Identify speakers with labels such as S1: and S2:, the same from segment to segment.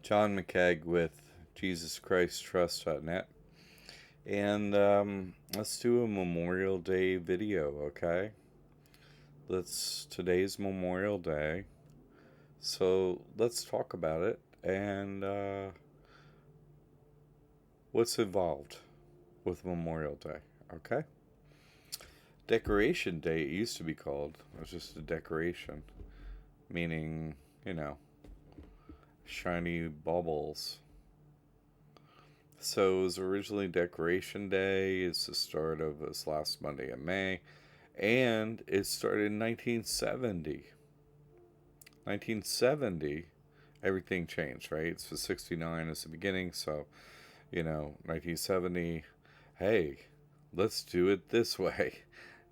S1: John McCaig with JesusChristTrust.net. And let's do a Memorial Day video, okay? Today's Memorial Day. So let's talk about it and what's involved with Memorial Day, okay? Decoration Day, it used to be called. It was just a decoration, meaning, you know, shiny baubles. So it was originally Decoration Day. It's the start of this last Monday in May. And it started in 1970. 1970, everything changed, right? It's the 69 is the beginning. So, 1970, hey, let's do it this way.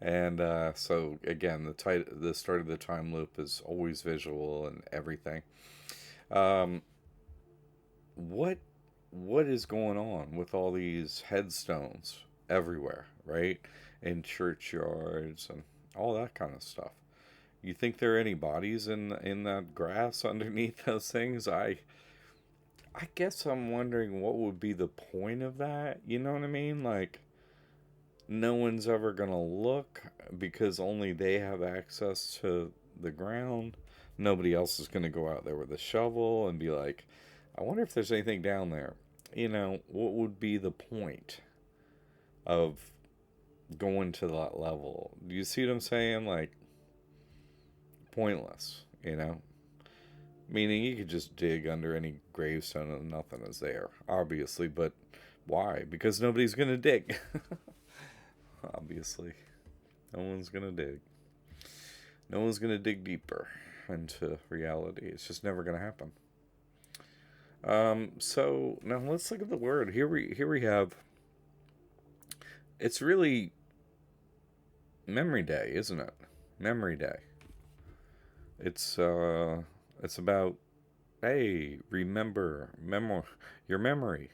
S1: And so, again, the start of the time loop is always visual and everything. Um, what what is going on with all these headstones everywhere, right? In churchyards and all that kind of stuff. You think there are any bodies in that grass underneath those things? I guess I'm wondering what would be the point of that. You know what I mean? Like no one's ever gonna look because only they have access to the ground. Nobody else is gonna go out there with a shovel and be like, I wonder if there's anything down there. What would be the point of going to that level? Do you see what I'm saying? Like, pointless. Meaning you could just dig under any gravestone and nothing is there, obviously, but why? Because nobody's gonna dig. Obviously. No one's gonna dig. No one's gonna dig deeper into reality. It's just never gonna happen. So now let's look at the word. Here we have. It's really Memory Day, isn't it? Memory Day. It's about, hey, remember your memory,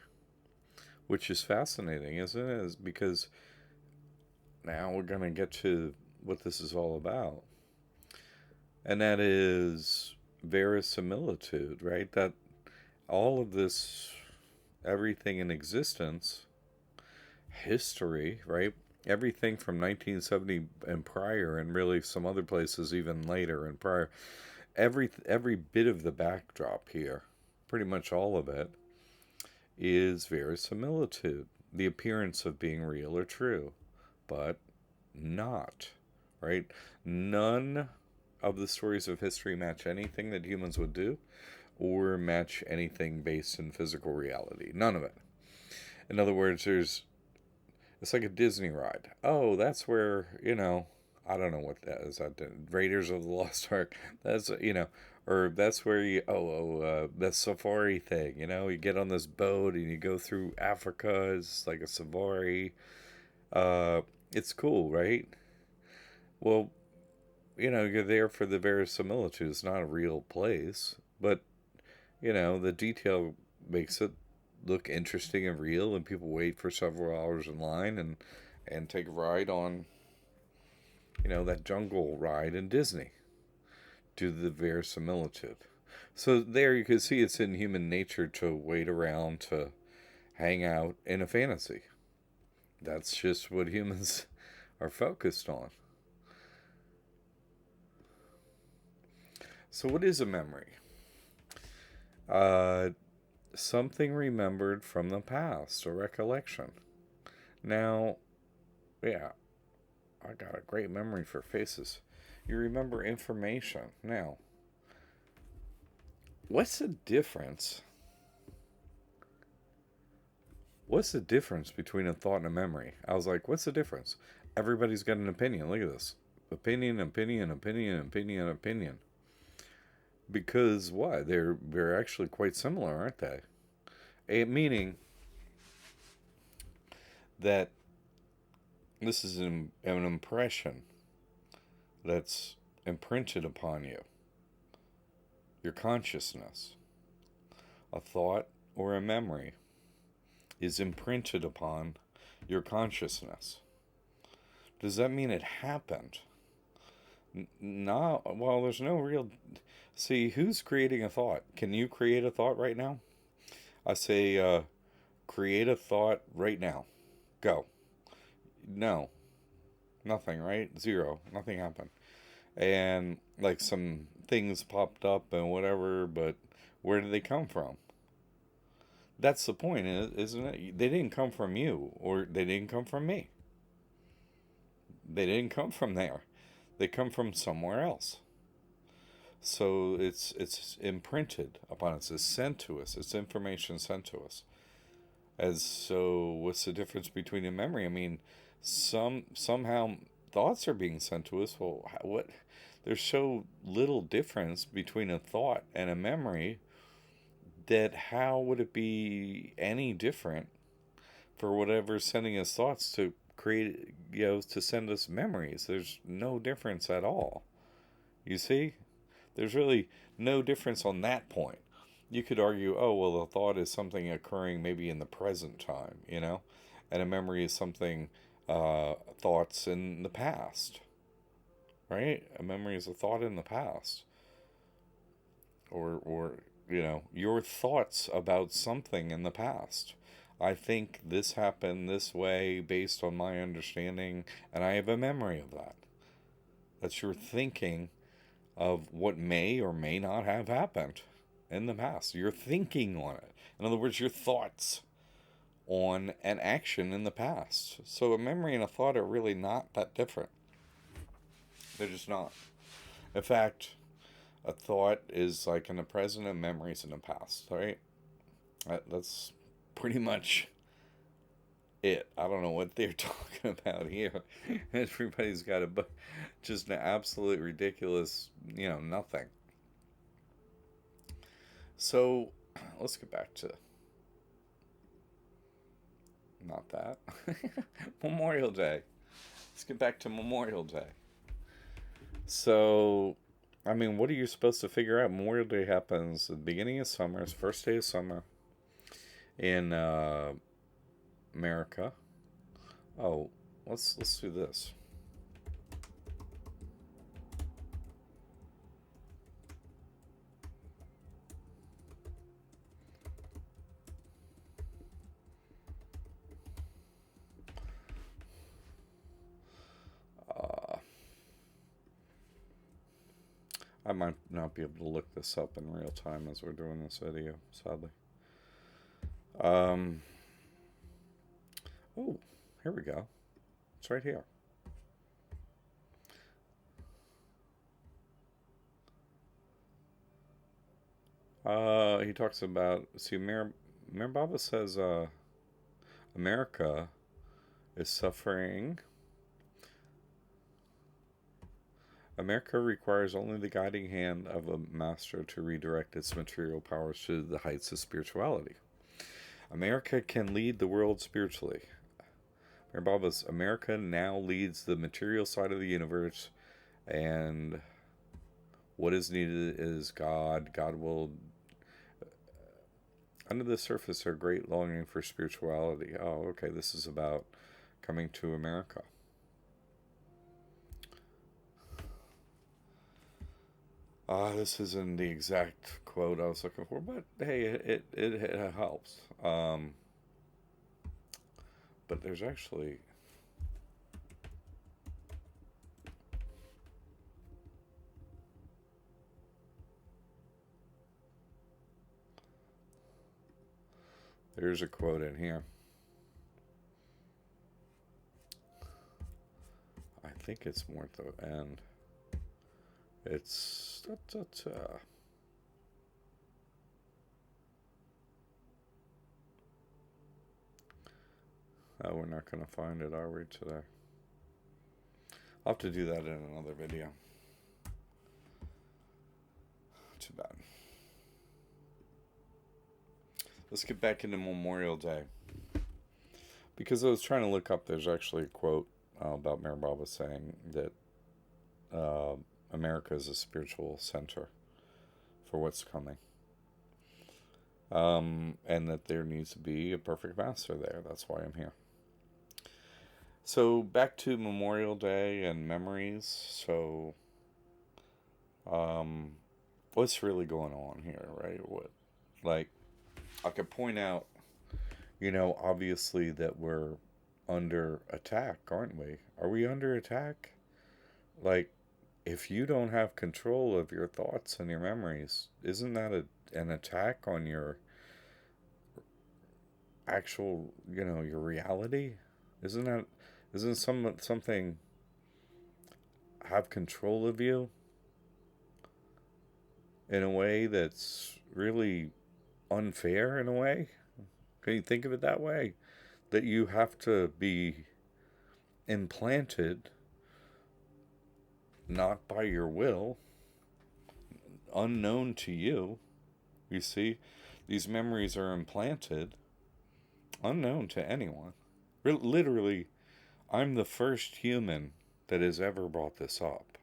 S1: which is fascinating, isn't it? Is because now we're gonna get to what this is all about, and that is verisimilitude, right? That all of this, everything in existence, history, right? Everything from 1970 and prior, and really some other places even later and prior. Every bit of the backdrop here, pretty much all of it, is verisimilitude, the appearance of being real or true, but not, right? None of the stories of history match anything that humans would do or match anything based in physical reality. None of it. In other words, it's like a Disney ride. Oh, that's where, I don't know what that is. Raiders of the Lost Ark. Or that's where that safari thing. You get on this boat and you go through Africa. It's like a safari. It's cool, right? Well, you're there for the verisimilitude. It's not a real place, but the detail makes it look interesting and real, and people wait for several hours in line and take a ride on, that jungle ride in Disney due to the verisimilitude. So there you can see it's in human nature to wait around to hang out in a fantasy. That's just what humans are focused on. So what is a memory? Uh, Something remembered from the past, a recollection. Now, yeah, I got a great memory for faces. You remember information. Now, what's the difference? What's the difference between a thought and a memory? I was like, what's the difference? Everybody's got an opinion. Look at this. Opinion, opinion, opinion, opinion, opinion. Because why? They're actually quite similar, aren't they? Meaning that this is an impression that's imprinted upon you, your consciousness. A thought or a memory is imprinted upon your consciousness. Does that mean it happened? No, well, there's no real. See, who's creating a thought? Can you create a thought right now? I say, create a thought right now. Go. No, nothing, right? Zero. Nothing happened. And like some things popped up and whatever, but where did they come from? That's the point, isn't it? They didn't come from you, or they didn't come from me. They didn't come from there. They come from somewhere else. So it's imprinted upon us. It's sent to us. It's information sent to us. As so, what's the difference between a memory? I mean, somehow thoughts are being sent to us. Well, what? There's so little difference between a thought and a memory that how would it be any different for whatever's sending us thoughts to create, to send us memories? There's no difference at all. You see, there's really no difference on that point. You could argue, oh, well, a thought is something occurring maybe in the present time, and a memory is something, thoughts in the past, right? A memory is a thought in the past. Or, your thoughts about something in the past. I think this happened this way based on my understanding, and I have a memory of that. That's your thinking of what may or may not have happened in the past. You're thinking on it. In other words, your thoughts on an action in the past. So a memory and a thought are really not that different. They're just not. In fact, a thought is like in the present and memories in the past, right? That's pretty much it. I don't know what they're talking about here. Everybody's got just an absolute ridiculous, nothing. So let's get back to not that. Memorial Day. Let's get back to Memorial Day. So, I mean, what are you supposed to figure out? Memorial Day happens at the beginning of summer. It's first day of summer in America. Oh, let's do this. I might not be able to look this up in real time as we're doing this video, sadly. Um, oh, here we go. It's right here. He talks about, see, Mayor Baba says, America is suffering. America requires only the guiding hand of a master to redirect its material powers to the heights of spirituality. America can lead the world spiritually. Mayor Baba's America now leads the material side of the universe, and what is needed is God. God will. Under the surface, are great longing for spirituality. Oh, okay, this is about coming to America. This isn't the exact quote I was looking for, but hey, it helps. But there's actually. There's a quote in here. I think it's more at the end. It's. Oh, we're not going to find it, are we, today? I'll have to do that in another video. Too bad. Let's get back into Memorial Day. Because I was trying to look up, there's actually a quote about Mayor Baba saying that America is a spiritual center for what's coming. And that there needs to be a perfect master there. That's why I'm here. So back to Memorial Day and memories. So, what's really going on here, right? Like, I could point out, obviously that we're under attack, aren't we? Are we under attack? Like, if you don't have control of your thoughts and your memories, isn't that an attack on your actual, your reality? Isn't that, isn't something have control of you in a way that's really unfair in a way? Can you think of it that way? That you have to be implanted not by your will, unknown to you. You see, these memories are implanted unknown to anyone. Literally, I'm the first human that has ever brought this up,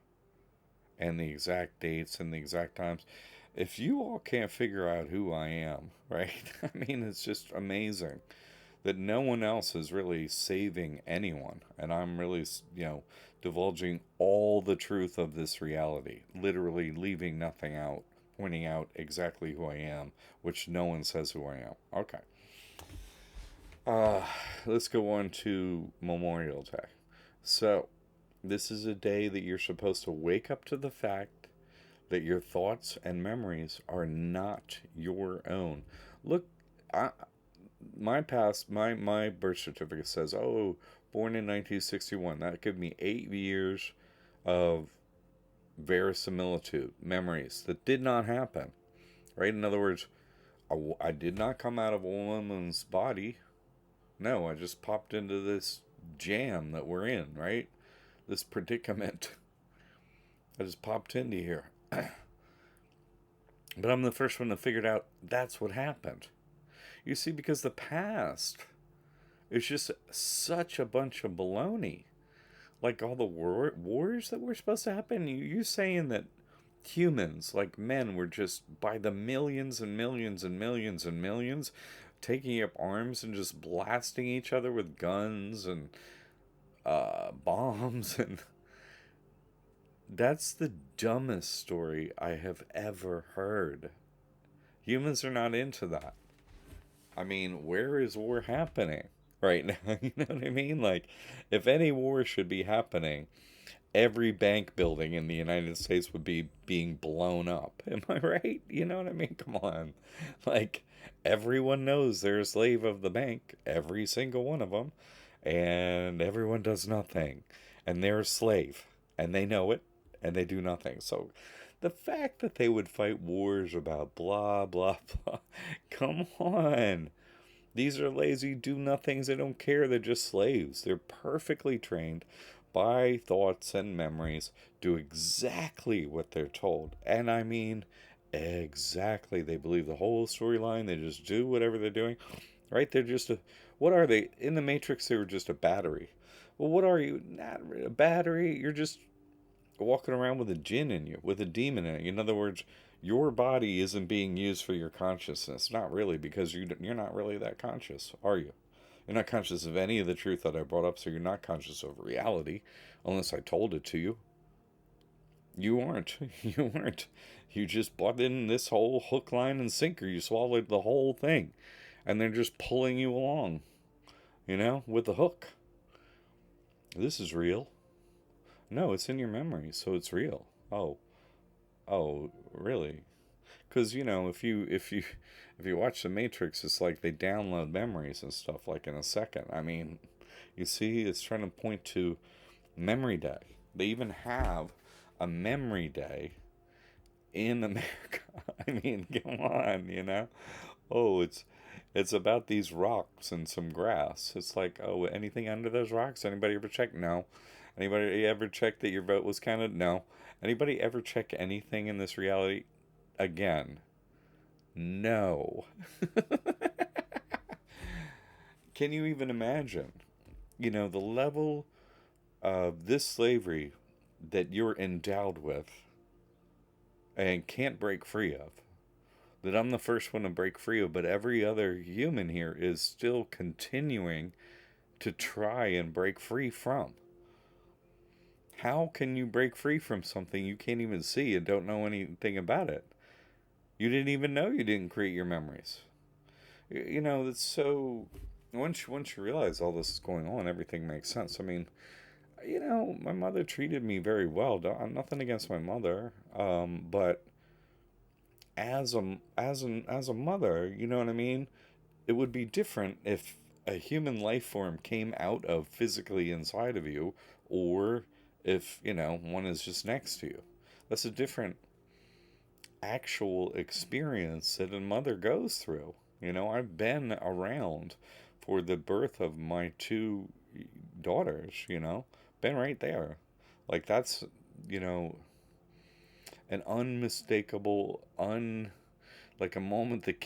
S1: and the exact dates and the exact times. If you all can't figure out who I am, right? I mean, it's just amazing that no one else is really saving anyone. And I'm really, divulging all the truth of this reality, literally leaving nothing out, pointing out exactly who I am, which no one says who I am. Okay. Uh, let's go on to Memorial Day. So, this is a day that you're supposed to wake up to the fact that your thoughts and memories are not your own. Look, I, my birth certificate says, oh, born in 1961. That gave me 8 years of verisimilitude, memories that did not happen, right? In other words, I did not come out of a woman's body. No, I just popped into this jam that we're in, right? This predicament. I just popped into here. But I'm the first one to figure out that's what happened. You see, because the past is just such a bunch of baloney. Like all the wars that were supposed to happen. You saying that humans, like men, were just by the millions and millions and millions and millions taking up arms and just blasting each other with guns and bombs, and that's the dumbest story I have ever heard. Humans are not into that. I mean, where is war happening right now? You know what I mean? Like, if any war should be happening, every bank building in the United States would be being blown up. Am I right? You know what I mean? Come on. Like, everyone knows they're a slave of the bank, every single one of them, and everyone does nothing. And they're a slave, and they know it, and they do nothing. So, the fact that they would fight wars about blah, blah, blah, come on. These are lazy do nothings. They don't care. They're just slaves. They're perfectly trained by thoughts and memories, do exactly what they're told. And I mean, exactly. They believe the whole storyline. They just do whatever they're doing. Right? They're just a. What are they? In the Matrix, they were just a battery. Well, what are you? Not a battery. You're just walking around with a jinn in you, with a demon in it. In other words, your body isn't being used for your consciousness. Not really, because you're not really that conscious, are you? You're not conscious of any of the truth that I brought up, so you're not conscious of reality, unless I told it to you. You aren't. You weren't. You just bought in this whole hook, line, and sinker. You swallowed the whole thing, and they're just pulling you along, with the hook. This is real. No, it's in your memory, so it's real. Oh, really? Because if you watch the Matrix, it's like they download memories and stuff like in a second. I mean, you see, it's trying to point to Memory Day. They even have a Memory Day in America. I mean, come on. Oh, it's about these rocks and some grass. It's like, oh, anything under those rocks? Anybody ever check? No. Anybody ever check that your vote was counted? No. Anybody ever check anything in this reality? Again, no. Can you even imagine, the level of this slavery that you're endowed with and can't break free of? That I'm the first one to break free of, but every other human here is still continuing to try and break free from. How can you break free from something you can't even see and don't know anything about it? You didn't even know you didn't create your memories. That's so. Once you realize all this is going on, everything makes sense. I mean, my mother treated me very well. Nothing against my mother, but as a mother, you know what I mean. It would be different if a human life form came out of physically inside of you, or if one is just next to you. That's a different actual experience that a mother goes through. I've been around for the birth of my two daughters, been right there. Like that's, you know, an unmistakable, like a moment that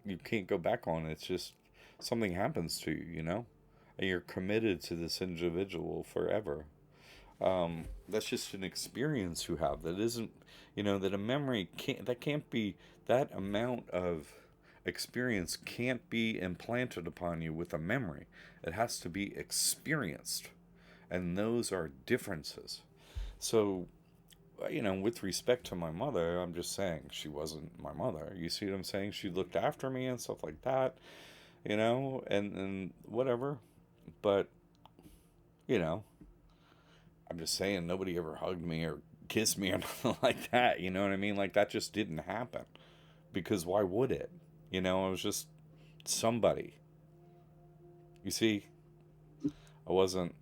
S1: you can't go back on. It's just something happens to you, and you're committed to this individual forever. That's just an experience you have that isn't, that a memory can't be, that amount of experience can't be implanted upon you with a memory. It has to be experienced, and those are differences. So, with respect to my mother, I'm just saying she wasn't my mother. You see what I'm saying? She looked after me and stuff like that, and whatever. But, you know, I'm just saying nobody ever hugged me or kissed me or nothing like that. You know what I mean? Like that just didn't happen. Because why would it? I was just somebody. You see, I wasn't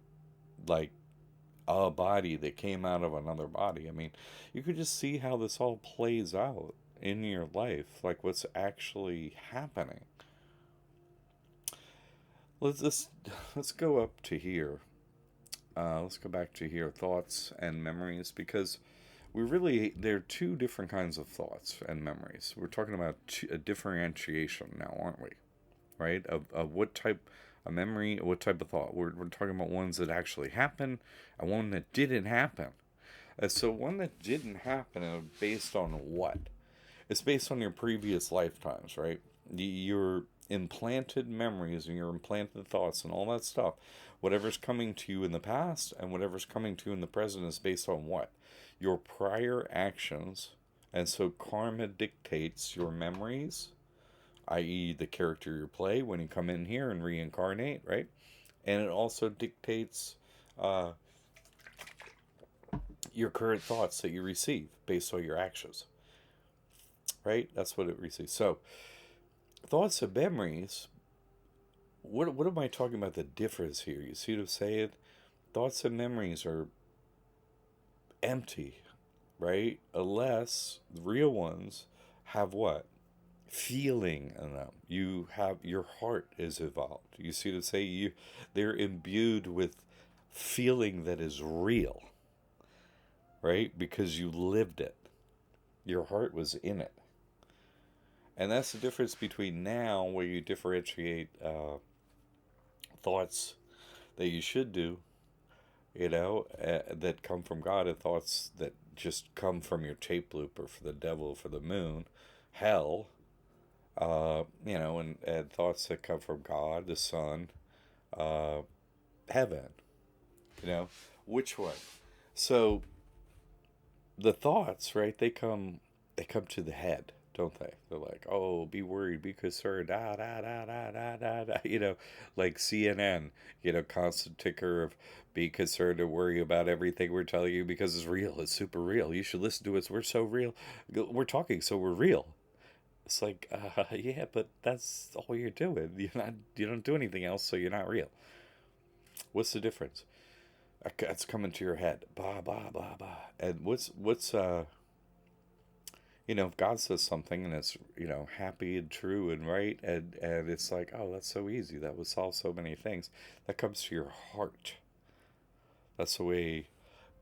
S1: like a body that came out of another body. I mean, you could just see how this all plays out in your life, like what's actually happening. Let's let's go up to here. Let's go back to here, thoughts and memories, because there are two different kinds of thoughts and memories. We're talking about a differentiation now, aren't we? Right? Of what type of memory, what type of thought. We're talking about ones that actually happen and one that didn't happen. So one that didn't happen, based on what? It's based on your previous lifetimes, right? Your implanted memories and your implanted thoughts and all that stuff. Whatever's coming to you in the past and whatever's coming to you in the present is based on what? Your prior actions. And so karma dictates your memories, i.e., the character you play when you come in here and reincarnate, right? And it also dictates uh, your current thoughts that you receive based on your actions, right? That's what it receives. So, thoughts and memories. What am I talking about? The difference here. You see what I'm saying? Thoughts and memories are empty, right? Unless the real ones have what? Feeling in them. You have, your heart is evolved. You see to say they're imbued with feeling that is real, right? Because you lived it. Your heart was in it. And that's the difference between now, where you differentiate thoughts that you should do, that come from God, and thoughts that just come from your tape loop, or for the devil, for the moon, hell, and thoughts that come from God, the Son, uh, heaven, you know, which one? So the thoughts, right? They come to the head, don't they? They're like, oh, be worried, be concerned, da da da da da da da. Like CNN, constant ticker of be concerned and worry about everything we're telling you because it's real. It's super real. You should listen to us. We're so real. We're talking, so we're real. It's like, yeah, but that's all you're doing. You don't do anything else, so you're not real. What's the difference? It's coming to your head, blah blah blah blah. And if God says something and it's happy and true and right, and it's like, oh, that's so easy, that would solve so many things. That comes to your heart. That's the way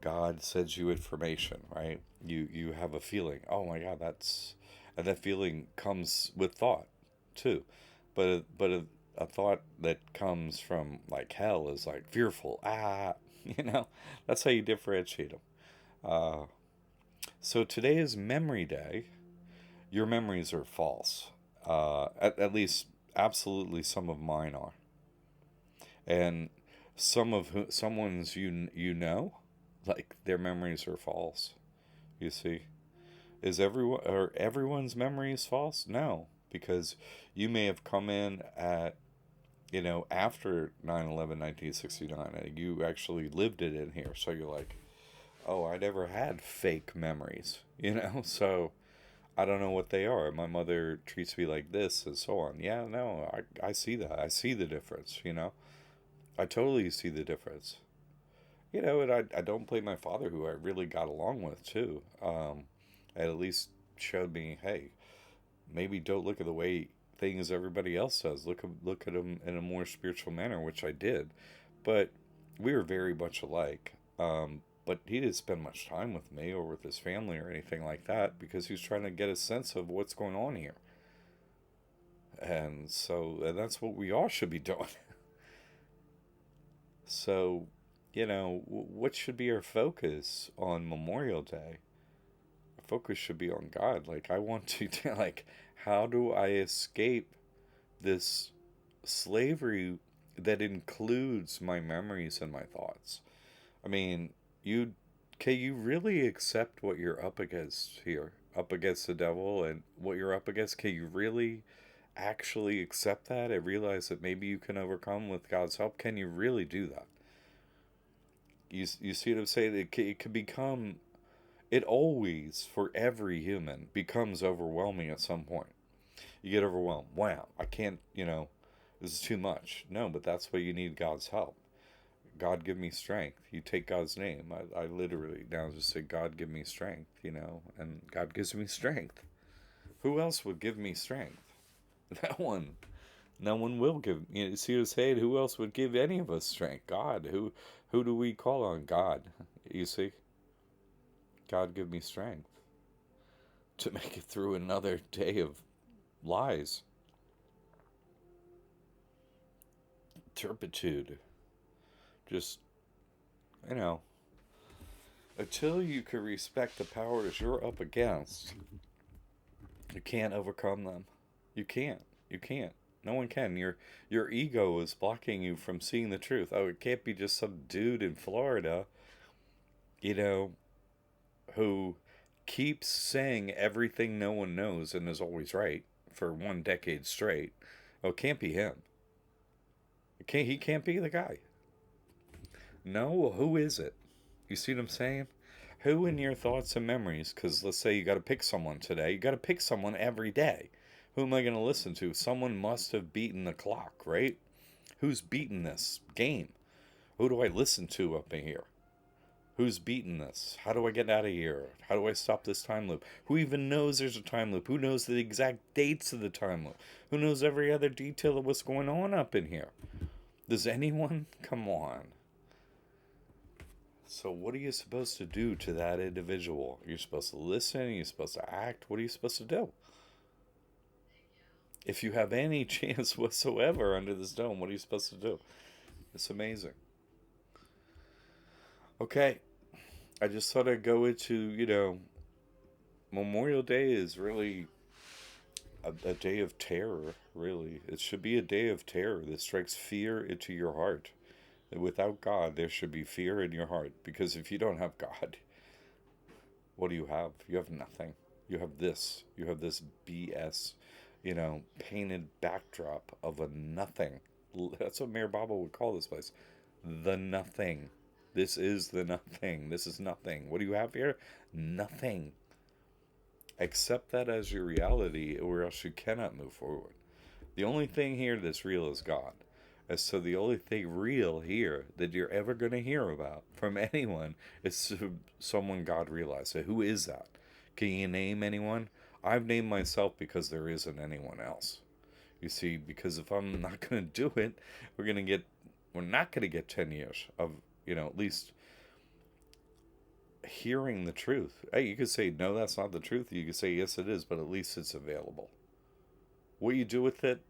S1: God sends you information, right? You have a feeling. Oh my God, and that feeling comes with thought too, but a thought that comes from like hell is like fearful. That's how you differentiate them. Uh, so today is memory day. Your memories are false. At least, absolutely, some of mine are, and someone's like their memories are false. You see, is everyone's memories false? No, because you may have come in at, after 9/11, 1969, and you actually lived it in here. So you're like, oh, I never had fake memories, So I don't know what they are. My mother treats me like this and so on. Yeah, no, I see that. I see the difference. I totally see the difference. And I don't blame my father, who I really got along with too. At least showed me, hey, maybe don't look at the way things everybody else does. Look at them in a more spiritual manner, which I did. But we were very much alike. But he didn't spend much time with me or with his family or anything like that, because he was trying to get a sense of what's going on here. And that's what we all should be doing. So, what should be our focus on Memorial Day? Our focus should be on God. Like, I want to, like, how do I escape this slavery that includes my memories and my thoughts? I mean, can you really accept what you're up against here? Up against the devil and what you're up against? Can you really actually accept that and realize that maybe you can overcome with God's help? Can you really do that? You see what I'm saying? It can become, it always, for every human, becomes overwhelming at some point. You get overwhelmed. Wow, I can't, this is too much. No, but that's why you need God's help. God, give me strength. You take God's name. I literally now just say, God, give me strength, and God gives me strength. Who else would give me strength? No one. No one will give. See what I'm saying? Who else would give any of us strength? God. Who do we call on? God. You see? God, give me strength to make it through another day of lies, turpitude. Just, you know, until you can respect the powers you're up against, you can't overcome them. You can't. You can't. No one can. Your ego is blocking you from seeing the truth. Oh, it can't be just some dude in Florida, you know, who keeps saying everything no one knows and is always right for 1 decade straight. Oh, it can't be him. He can't be the guy. No, well, who is it? You see what I'm saying? Who in your thoughts and memories, because let's say you got to pick someone today, you got to pick someone every day. Who am I going to listen to? Someone must have beaten the clock, right? Who's beaten this game? Who do I listen to up in here? Who's beaten this? How do I get out of here? How do I stop this time loop? Who even knows there's a time loop? Who knows the exact dates of the time loop? Who knows every other detail of what's going on up in here? Does anyone? Come on. So what are you supposed to do to that individual? You're supposed to listen. You're supposed to act. What are you supposed to do? If you have any chance whatsoever under this dome, what are you supposed to do? It's amazing. Okay, I just thought I'd go into, Memorial Day is really a day of terror, really. It should be a day of terror that strikes fear into your heart. Without God, there should be fear in your heart. Because if you don't have God, what do you have? You have nothing. You have this. You have this BS, painted backdrop of a nothing. That's what Mayor Baba would call this place. The nothing. This is the nothing. This is nothing. What do you have here? Nothing. Accept that as your reality, or else you cannot move forward. The only thing here that's real is God. And so the only thing real here that you're ever going to hear about from anyone is someone God realized. So who is that? Can you name anyone? I've named myself because there isn't anyone else. You see, because if I'm not going to do it, we're not going to get 10 years of, at least hearing the truth. Hey, you could say, no, that's not the truth. You could say, yes, it is, but at least it's available. What you do with it,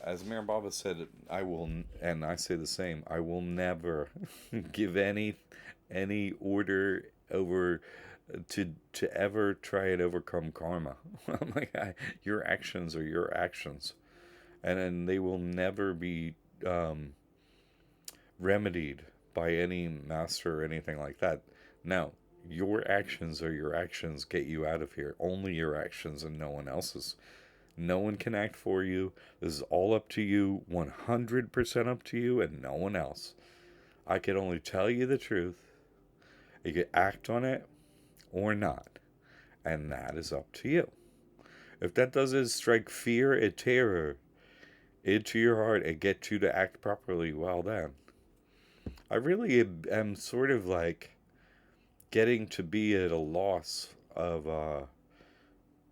S1: as Mayor Baba said, I will, and I say the same, I will never give any order over to ever try and overcome karma. I'm like, your actions are your actions, and they will never be remedied by any master or anything like that. Now, Your actions are your actions get you out of here. Only your actions and no one else's. No one can act for you. This is all up to you, 100% up to you, and no one else. I can only tell you the truth. You can act on it or not, and that is up to you. If that doesn't strike fear and terror into your heart and get you to act properly, well then. I really am sort of like getting to be at a loss of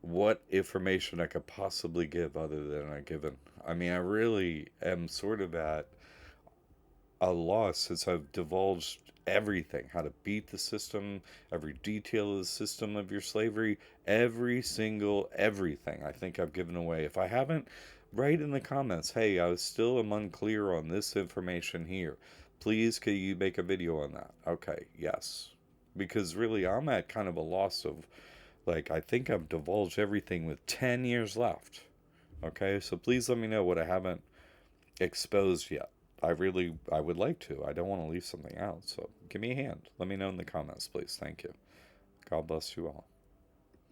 S1: what information I could possibly give other than I given. I mean, I really am sort of at a loss since I've divulged everything, how to beat the system, every detail of the system of your slavery, every single everything I think I've given away. If I haven't, write in the comments, hey, I was still am unclear on this information here. Please, can you make a video on that? Okay, yes. Because really, I'm at kind of a loss of, like, I think I've divulged everything with 10 years left. Okay, so please let me know what I haven't exposed yet. I would like to. I don't want to leave something out. So give me a hand. Let me know in the comments, please. Thank you. God bless you all.